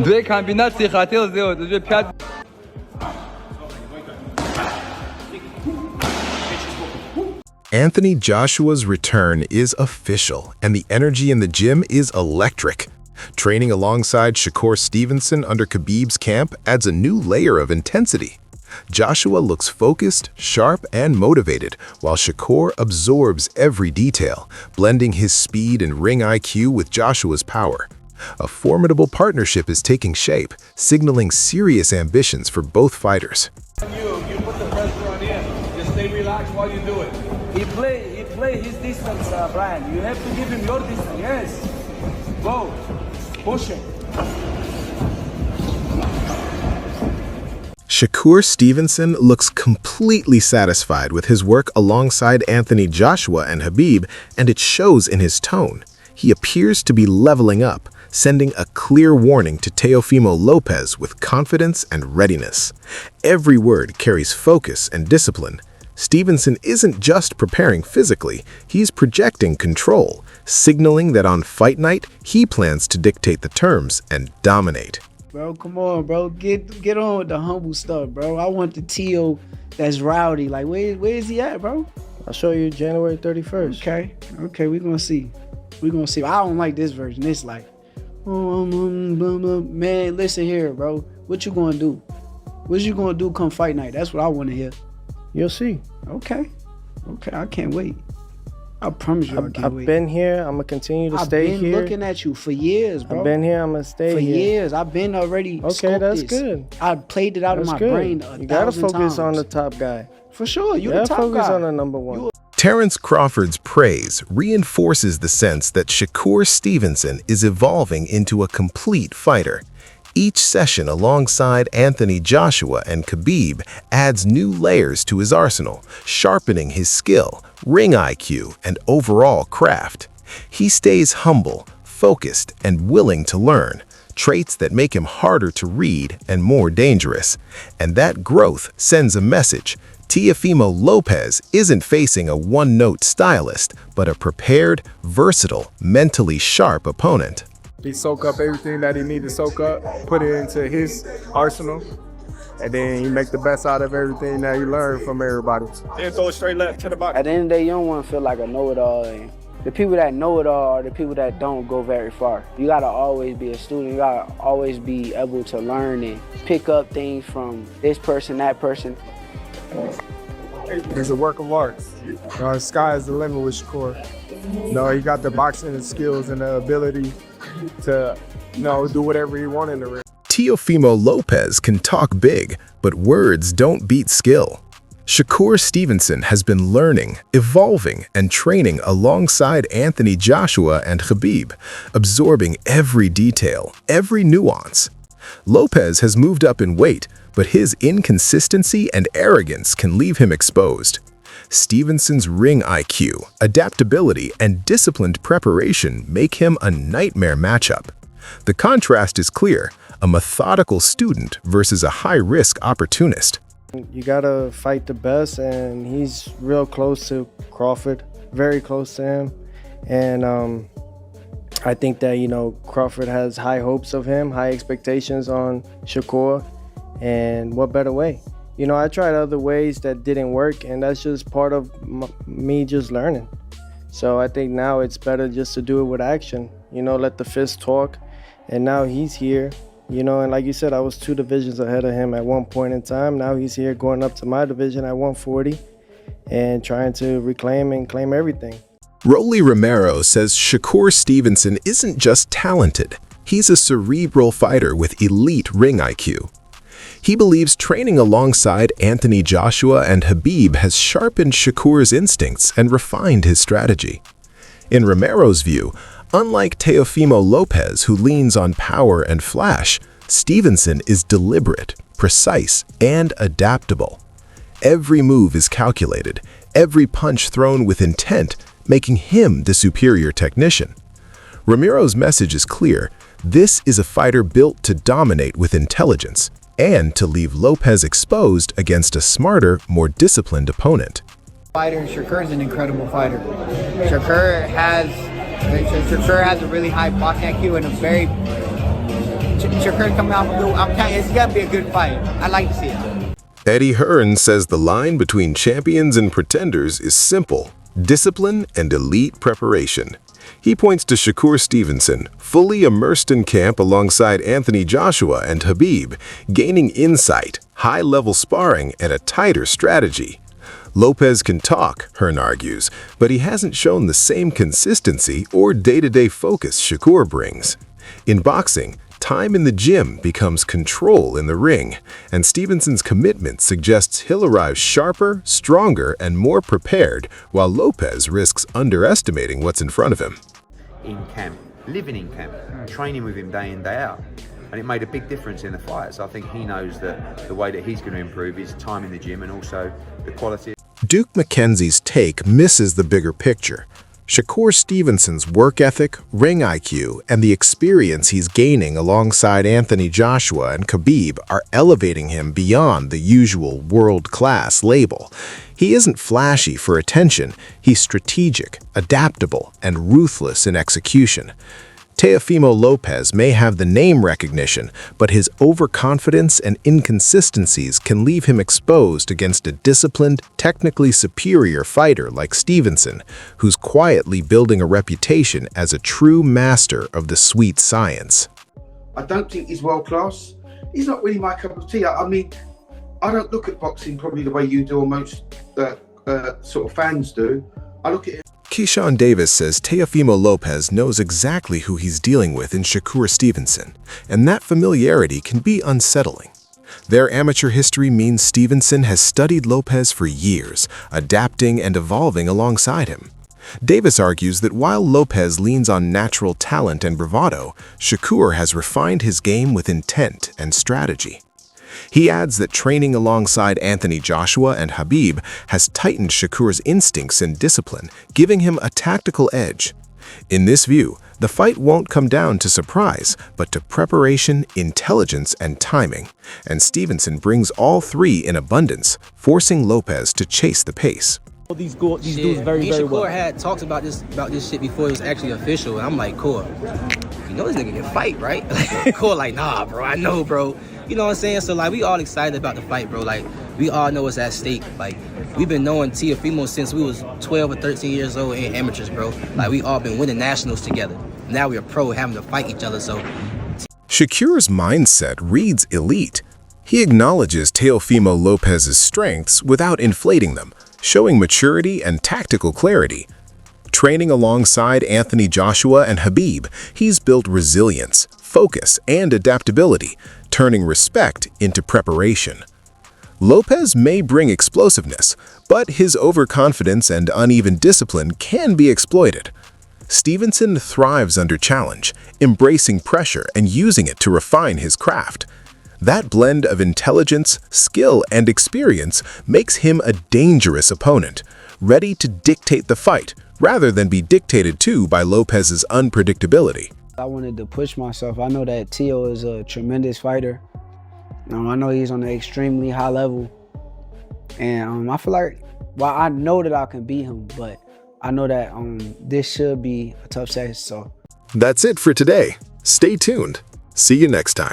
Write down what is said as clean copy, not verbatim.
Dwie kombinacje хотел сделать, уже 5. Anthony Joshua's return is official, and the energy in the gym is electric. Training alongside Shakur Stevenson under Khabib's camp adds a new layer of intensity. Joshua looks focused, sharp, and motivated, while Shakur absorbs every detail, blending his speed and ring IQ with Joshua's power. A formidable partnership is taking shape, signaling serious ambitions for both fighters. You put the pressure on him. Just stay relaxed while you do it. He play his distance, Brian. You have to give him your distance. Yes. Go. Push him. Shakur Stevenson looks completely satisfied with his work alongside Anthony Joshua and Khabib, and it shows in his tone. He appears to be leveling up, sending a clear warning to Teofimo Lopez with confidence and readiness. Every word carries focus and discipline. Stevenson isn't just preparing physically, he's projecting control, signaling that on fight night, he plans to dictate the terms and dominate. Bro, come on, bro. Get on with the humble stuff, bro. I want the Tio that's rowdy. Like, where is he at, bro? I'll show you January 31st. Okay, we're gonna see. I don't like this version. It's like, man, listen here, bro. What you gonna do? What you gonna do come fight night? That's what I want to hear. You'll see. Okay, I can't wait. I promise you, I can't wait. I've been here. I'm gonna continue to stay here. I've been looking at you for years, bro. I've been here. I'm gonna stay for here. years. I've been already. Okay, that's this. good. I played it out of my brain You gotta focus times. on the top guy. For sure, you gotta the top focus guy. on the number one. Terence Crawford's praise reinforces the sense that Shakur Stevenson is evolving into a complete fighter. Each session alongside Anthony Joshua and Khabib adds new layers to his arsenal, sharpening his skill, ring IQ, and overall craft. He stays humble, focused, and willing to learn, traits that make him harder to read and more dangerous. And that growth sends a message. Teofimo Lopez isn't facing a one-note stylist, but a prepared, versatile, mentally sharp opponent. He soak up everything that he need to soak up, put it into his arsenal, and then he make the best out of everything that he learned from everybody. Then throw it straight left to the body. At the end of the day, you don't want to feel like a know-it-all. And the people that know it all are the people that don't go very far. You gotta always be a student. You gotta always be able to learn and pick up things from this person, that person. It's a work of art. The sky is the limit with Shakur. He got the boxing skills and the ability to, do whatever he wanted in the ring. Teofimo Lopez can talk big, but words don't beat skill. Shakur Stevenson has been learning, evolving, and training alongside Anthony Joshua and Khabib, absorbing every detail, every nuance. Lopez has moved up in weight, but his inconsistency and arrogance can leave him exposed. Stevenson's ring IQ, adaptability, and disciplined preparation make him a nightmare matchup. The contrast is clear, a methodical student versus a high-risk opportunist. You gotta fight the best, and he's real close to Crawford, very close to him. And I think that, Crawford has high hopes of him, high expectations on Shakur, and what better way? I tried other ways that didn't work, and that's just part of me just learning. So I think now it's better just to do it with action, let the fist talk. And now he's here, and like you said, I was 2 divisions ahead of him at one point in time. Now he's here going up to my division at 140 and trying to reclaim and claim everything. Rolly Romero says Shakur Stevenson isn't just talented, he's a cerebral fighter with elite ring IQ. He believes training alongside Anthony Joshua and Khabib has sharpened Shakur's instincts and refined his strategy. In Romero's view, unlike Teofimo Lopez, who leans on power and flash, Stevenson is deliberate, precise, and adaptable. Every move is calculated, every punch thrown with intent, making him the superior technician. Ramiro's message is clear. This is a fighter built to dominate with intelligence and to leave Lopez exposed against a smarter, more disciplined opponent. Fighter, Shakur is an incredible fighter. Shakur has a really high boxing IQ and a very. Shakur coming out with it's gonna be a good fight. I'd like to see it. Eddie Hearn says the line between champions and pretenders is simple: discipline and elite preparation. He points to Shakur Stevenson, fully immersed in camp alongside Anthony Joshua and Khabib, gaining insight, high-level sparring, and a tighter strategy. Lopez can talk, Hearn argues, but he hasn't shown the same consistency or day-to-day focus Shakur brings. In boxing, time in the gym becomes control in the ring, and Stevenson's commitment suggests he'll arrive sharper, stronger, and more prepared, while Lopez risks underestimating what's in front of him. In camp, living in camp, training with him day in, day out. And it made a big difference in the fight. So I think he knows that the way that he's going to improve is time in the gym and also the quality. Duke McKenzie's take misses the bigger picture. Shakur Stevenson's work ethic, ring IQ, and the experience he's gaining alongside Anthony Joshua and Khabib are elevating him beyond the usual world-class label. He isn't flashy for attention, he's strategic, adaptable, and ruthless in execution. Teofimo Lopez may have the name recognition, but his overconfidence and inconsistencies can leave him exposed against a disciplined, technically superior fighter like Stevenson, who's quietly building a reputation as a true master of the sweet science. I don't think he's world class. He's not really my cup of tea. I mean, I don't look at boxing probably the way you do or most sort of fans do. I look at it. Keyshawn Davis says Teofimo Lopez knows exactly who he's dealing with in Shakur Stevenson, and that familiarity can be unsettling. Their amateur history means Stevenson has studied Lopez for years, adapting and evolving alongside him. Davis argues that while Lopez leans on natural talent and bravado, Shakur has refined his game with intent and strategy. He adds that training alongside Anthony Joshua and Khabib has tightened Shakur's instincts and discipline, giving him a tactical edge. In this view, the fight won't come down to surprise, but to preparation, intelligence, and timing. And Stevenson brings all three in abundance, forcing Lopez to chase the pace. These dudes very well. Shakur had talked about this shit before it was actually official, and I'm like, Core, you know this nigga can fight, right? Core like, nah, bro, I know, bro. You know what I'm saying? So, like, we all excited about the fight, bro. Like, we all know it's at stake. Like, we've been knowing Teofimo since we was 12 or 13 years old and amateurs, bro. Like, we all been winning nationals together. Now we're pro having to fight each other, so. Shakur's mindset reads elite. He acknowledges Teofimo Lopez's strengths without inflating them, showing maturity and tactical clarity. Training alongside Anthony Joshua and Khabib, he's built resilience, focus, and adaptability, turning respect into preparation. Lopez may bring explosiveness, but his overconfidence and uneven discipline can be exploited. Stevenson thrives under challenge, embracing pressure and using it to refine his craft. That blend of intelligence, skill, and experience makes him a dangerous opponent, ready to dictate the fight rather than be dictated to by Lopez's unpredictability. I wanted to push myself. I know that Teo is a tremendous fighter. I know he's on an extremely high level. And I feel like, well, I know that I can beat him, but I know that this should be a tough test. So that's it for today. Stay tuned. See you next time.